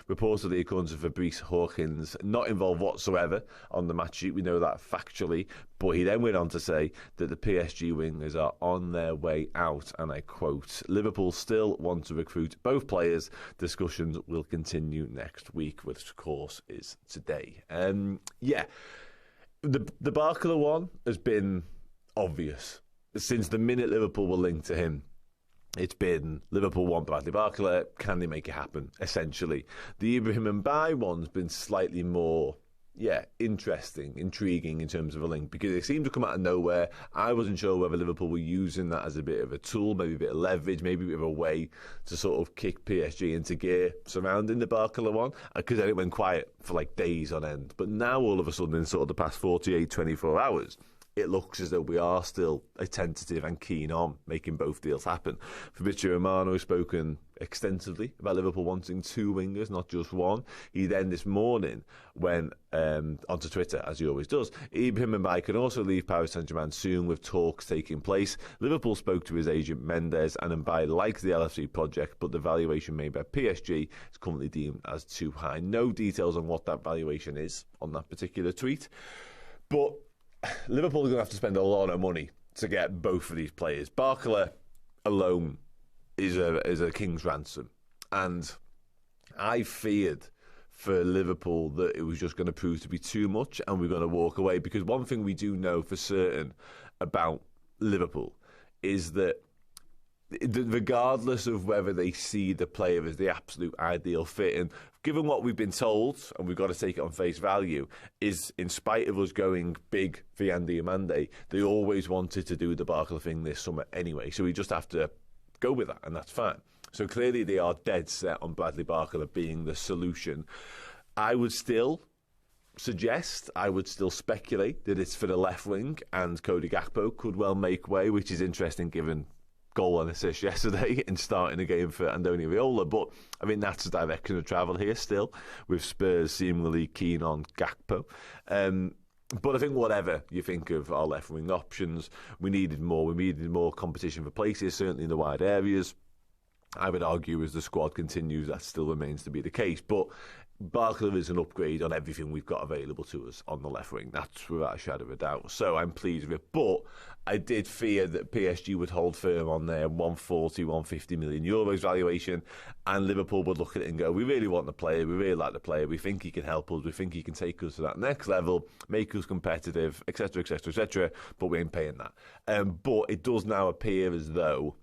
reportedly, according to Fabrizio Hawkins, not involved whatsoever on the match sheet. We know that factually. But he then went on to say that the PSG wingers are on their way out, and I quote, Liverpool still want to recruit both players. Discussions will continue next week, which of course is today. The Barcola one has been obvious. Since the minute Liverpool were linked to him, it's been Liverpool want Bradley Barcola. Can they make it happen, essentially? The 150M Mbaye one's been slightly more, interesting, intriguing in terms of a link, because it seemed to come out of nowhere. I wasn't sure whether Liverpool were using that as a bit of a tool, maybe a bit of leverage, maybe a bit of a way to sort of kick PSG into gear surrounding the Barcola one, because then it went quiet for like days on end. But now all of a sudden, in sort of the past 48, 24 hours, it looks as though we are still attentive and keen on making both deals happen. Fabrizio Romano has spoken extensively about Liverpool wanting two wingers, not just one. He then this morning went onto Twitter, as he always does. 150M Mbaye can also leave Paris Saint-Germain soon, with talks taking place. Liverpool spoke to his agent Mendes, and Mbaye likes the LFC project, but the valuation made by PSG is currently deemed as too high. No details on what that valuation is on that particular tweet. But Liverpool are going to have to spend a lot of money to get both of these players. Barcola alone is a king's ransom. And I feared for Liverpool that it was just going to prove to be too much and we're going to walk away. Because one thing we do know for certain about Liverpool is that regardless of whether they see the player as the absolute ideal fit, and given what we've been told, and we've got to take it on face value, is in spite of us going big for Yandy Amande, they always wanted to do the Barcola thing this summer anyway, so we just have to go with that, and that's fine. So clearly they are dead set on Bradley Barcola being the solution. I would still speculate that it's for the left wing, and Cody Gakpo could well make way, which is interesting given goal and assist yesterday in starting a game for Andoni Iraola. But I mean, that's the direction of travel here still, with Spurs seemingly keen on Gakpo. But I think whatever you think of our left wing options, we needed more. We needed more competition for places, certainly in the wide areas. I would argue as the squad continues, that still remains to be the case. But Barcola is an upgrade on everything we've got available to us on the left wing. That's without a shadow of a doubt. So I'm pleased with it. But I did fear that PSG would hold firm on their 140, 150 million euros valuation, and Liverpool would look at it and go, we really want the player, we really like the player, we think he can help us, we think he can take us to that next level, make us competitive, etc., etc., etc., but we ain't paying that. But it does now appear as though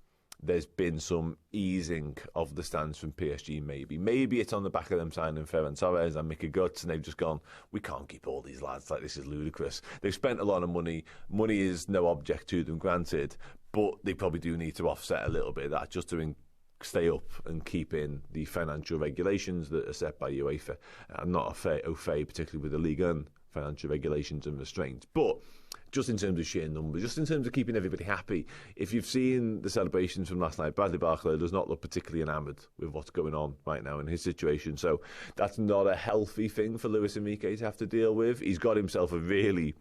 there's been some easing of the stance from PSG, maybe. Maybe it's on the back of them signing Ferran Torres and Mika Guts, and they've just gone, we can't keep all these lads, like, this is ludicrous. They've spent a lot of money. Money is no object to them, granted, but they probably do need to offset a little bit of that just to stay up and keep in the financial regulations that are set by UEFA. I'm not au fait, particularly with the Ligue 1 financial regulations and restraints. But just in terms of sheer numbers, just in terms of keeping everybody happy, if you've seen the celebrations from last night, Bradley Barcola does not look particularly enamoured with what's going on right now in his situation. So that's not a healthy thing for Luis Enrique to have to deal with. He's got himself a really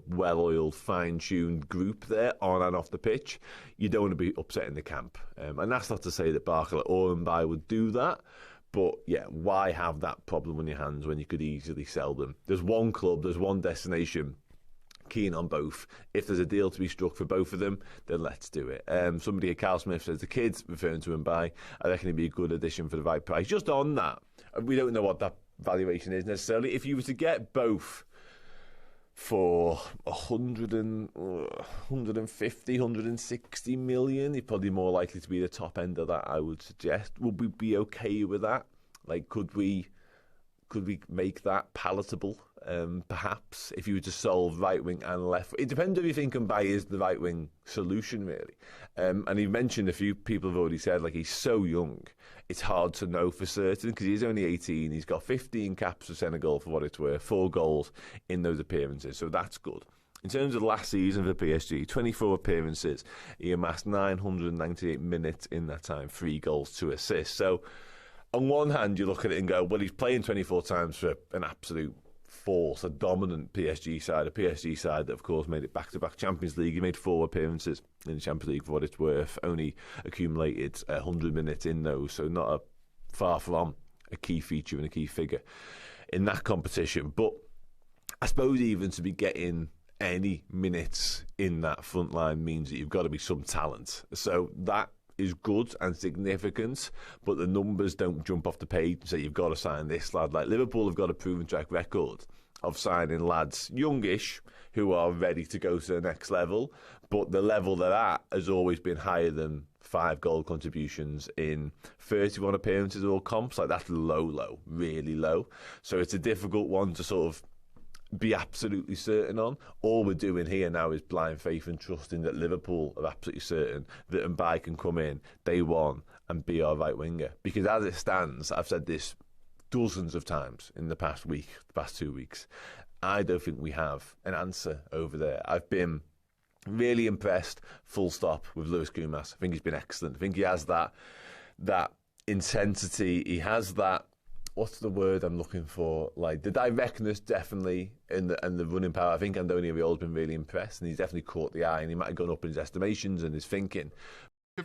well-oiled, fine-tuned group there on and off the pitch. You don't want to be upsetting the camp. And that's not to say that Barcola or Mbaye would do that. But, why have that problem on your hands when you could easily sell them? There's one club, there's one destination, keen on both. If there's a deal to be struck for both of them, then let's do it. Somebody at Carl Smith says the kids, referring to Mbaye, I reckon he'd be a good addition for the right price. Just on that, we don't know what that valuation is necessarily. If you were to get both for 150, 160 million, you're probably more likely to be the top end of that, I would suggest. Would we be okay with that? Like, could we make that palatable? Perhaps, if you were to solve right wing and left. It depends if you think Mbaye is the right wing solution, really. And he mentioned, a few people have already said, like, he's so young, it's hard to know for certain because he's only 18. He's got 15 caps for Senegal, for what it's worth, 4 goals in those appearances, so that's good. In terms of last season for PSG, 24 appearances, he amassed 998 minutes in that time, 3 goals, 2 assists. So on one hand, you look at it and go, well, he's playing 24 times for an absolute force, a dominant PSG side, that, of course, made it back-to-back Champions League. He made 4 appearances in the Champions League, for what it's worth, only accumulated 100 minutes in those, so not far from a key feature and a key figure in that competition. But I suppose even to be getting any minutes in that front line means that you've got to be some talent. So that is good and significant, but the numbers don't jump off the page and say you've got to sign this lad. Like Liverpool have got a proven track record of signing lads youngish who are ready to go to the next level, but the level they're at has always been higher than 5 goal contributions in 31 appearances or comps. Like that's low, really low. So it's a difficult one to sort of be absolutely certain on. All we're doing here now is blind faith and trusting that Liverpool are absolutely certain that Mbaye can come in day one and be our right winger. Because as it stands, I've said this dozens of times in the past 2 weeks, I don't think we have an answer over there. I've been really impressed, full stop, with Lewis Kumas. I think he's been excellent. I think he has that intensity. He has that, what's the word I'm looking for? Like the directness, definitely, and the running power. I think Andoni Iraola's been really impressed, and he's definitely caught the eye, and he might have gone up in his estimations and his thinking.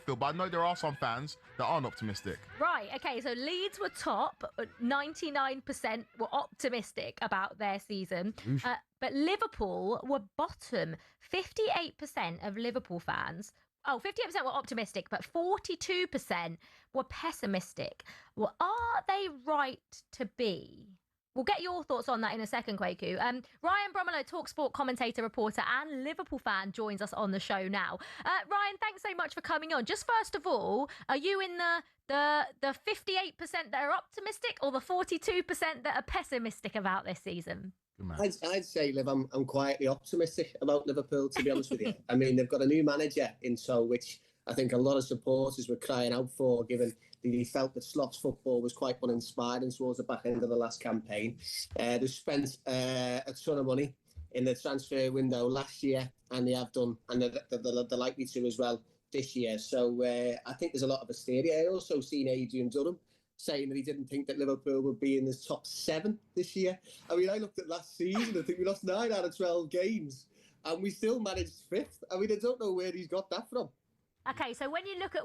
But I know there are some fans that aren't optimistic. Right, okay, so Leeds were top, 99% were optimistic about their season, but Liverpool were bottom. 58% of Liverpool fans, 58% were optimistic, but 42% were pessimistic. Well, are they right to be? We'll get your thoughts on that in a second, Kwaku. Ryan Bromelo, TalkSport commentator, reporter, and Liverpool fan, joins us on the show now. Ryan, thanks so much for coming on. Just first of all, are you in the 58% that are optimistic or the 42% that are pessimistic about this season? I'd say, Liv, I'm quietly optimistic about Liverpool, to be honest with you. I mean, they've got a new manager in tow, which I think a lot of supporters were crying out for, given they felt that Slot's football was quite uninspiring towards the back end of the last campaign. They've spent a ton of money in the transfer window last year, and they have done, and they're likely to as well this year. So I think there's a lot of hysteria. I also seen Adrian Durham saying that he didn't think that Liverpool would be in the top 7 this year. I mean, I looked at last season, I think we lost 9 out of 12 games, and we still managed 5th. I mean, I don't know where he's got that from. Okay, so when you look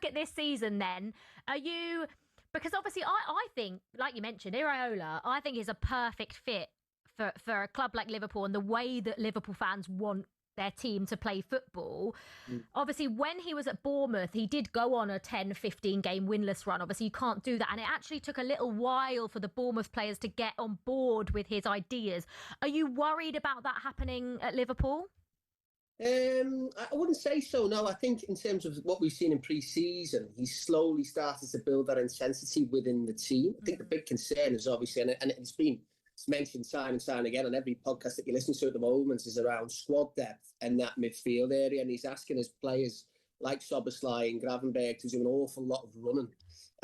at this season, then are you? Because obviously, I think, like you mentioned, Iraola, I think is a perfect fit for a club like Liverpool and the way that Liverpool fans want their team to play football. Obviously, when he was at Bournemouth, he did go on a 10-15 game winless run. Obviously, you can't do that, and it actually took a little while for the Bournemouth players to get on board with his ideas. Are you worried about that happening at Liverpool? I wouldn't say so, no. I think in terms of what we've seen in pre-season, he's slowly started to build that intensity within the team. I think the big concern is obviously, and it's been mentioned time and time again on every podcast that you listen to at the moment, is around squad depth and that midfield area. And he's asking his players like Szoboszlai and Gravenberch to do an awful lot of running.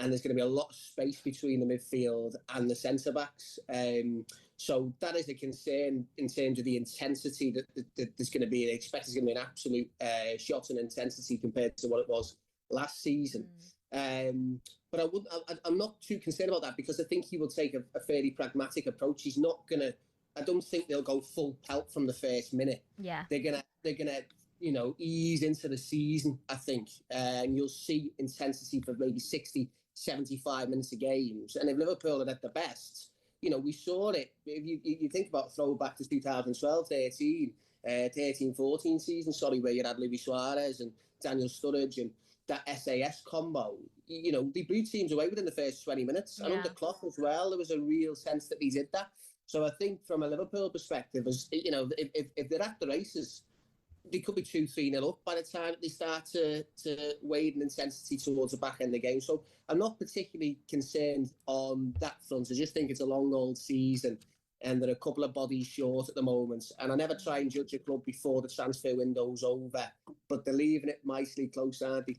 And there's going to be a lot of space between the midfield and the centre-backs. So that is a concern in terms of the intensity that there's going to be. I expect there's going to be an absolute shot in intensity compared to what it was last season. But I'm not too concerned about that, because I think he will take a fairly pragmatic approach. He's not going to, I don't think they'll go full pelt from the first minute. Yeah. They're gonna ease into the season, I think. And you'll see intensity for maybe 60, 75 minutes of games. And if Liverpool are at the best, we saw it. If you think about throwback to 2012-13, 13-14 season, where you had Luis Suarez and Daniel Sturridge and that SAS combo, they blew teams away within the first 20 minutes. Yeah. And under Klopp as well, there was a real sense that he did that. So I think from a Liverpool perspective, if they're at the races, they could be 2-3-0 up by the time they start to wade in intensity towards the back end of the game. So I'm not particularly concerned on that front. I just think it's a long old season and there are a couple of bodies short at the moment. And I never try and judge a club before the transfer window's over, but they're leaving it nicely close, aren't they?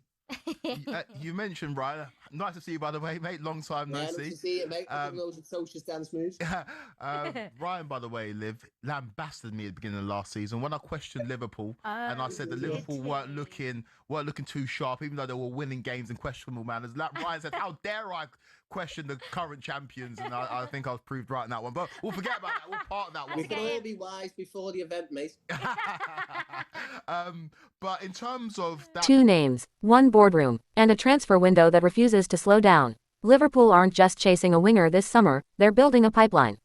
You mentioned Ryan. Nice to see you, by the way, mate. Long time no see. Nice to see you, mate. Those atrocious dance moves. Ryan, by the way, lambasted me at the beginning of last season when I questioned Liverpool, and I said that Liverpool weren't looking too sharp, even though they were winning games in questionable manners. Ryan said, "How dare I question the current champions?" And I think I was proved right in that one. But we'll forget about that. We'll part that one. We can all be wise before the event, mate. But in terms of that, 2 names, 1 boardroom, and a transfer window that refuses to slow down. Liverpool aren't just chasing a winger this summer, they're building a pipeline.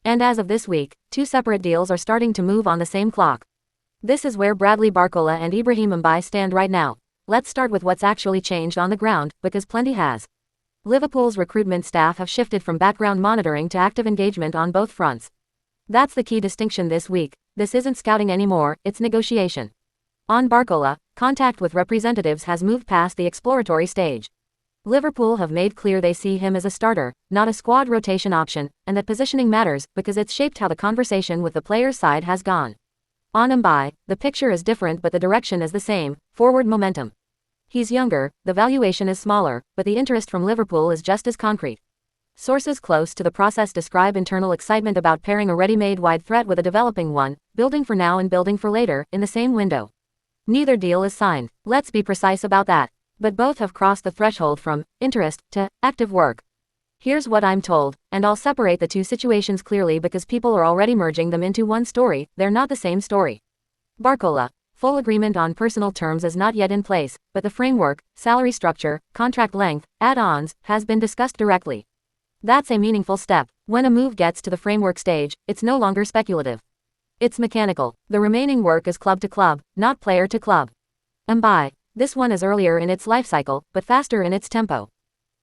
And as of this week, 2 separate deals are starting to move on the same clock. This is where Bradley Barcola and Ibrahim Mbaye stand right now. Let's start with what's actually changed on the ground, because plenty has. Liverpool's recruitment staff have shifted from background monitoring to active engagement on both fronts. That's the key distinction this week. This isn't scouting anymore, it's negotiation. On Barcola, contact with representatives has moved past the exploratory stage. Liverpool have made clear they see him as a starter, not a squad rotation option, and that positioning matters because it's shaped how the conversation with the player's side has gone. On Mbaye, the picture is different but the direction is the same, forward momentum. He's younger, the valuation is smaller, but the interest from Liverpool is just as concrete. Sources close to the process describe internal excitement about pairing a ready-made wide threat with a developing one, building for now and building for later, in the same window. Neither deal is signed, let's be precise about that. But both have crossed the threshold from interest to active work. Here's what I'm told, and I'll separate the two situations clearly because people are already merging them into one story, they're not the same story. Barcola. Full agreement on personal terms is not yet in place, but the framework, salary structure, contract length, add-ons, has been discussed directly. That's a meaningful step. When a move gets to the framework stage, it's no longer speculative. It's mechanical. The remaining work is club to club, not player to club. Mbaye. This one is earlier in its life cycle, but faster in its tempo.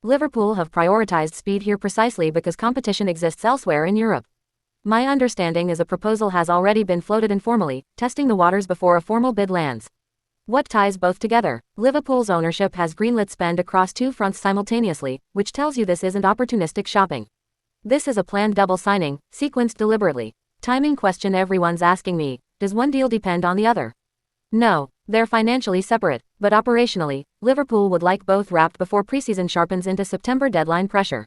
Liverpool have prioritized speed here precisely because competition exists elsewhere in Europe. My understanding is a proposal has already been floated informally, testing the waters before a formal bid lands. What ties both together? Liverpool's ownership has greenlit spend across 2 fronts simultaneously, which tells you this isn't opportunistic shopping. This is a planned double signing, sequenced deliberately. Timing question everyone's asking me, does one deal depend on the other? No, they're financially separate, but operationally, Liverpool would like both wrapped before preseason sharpens into September deadline pressure.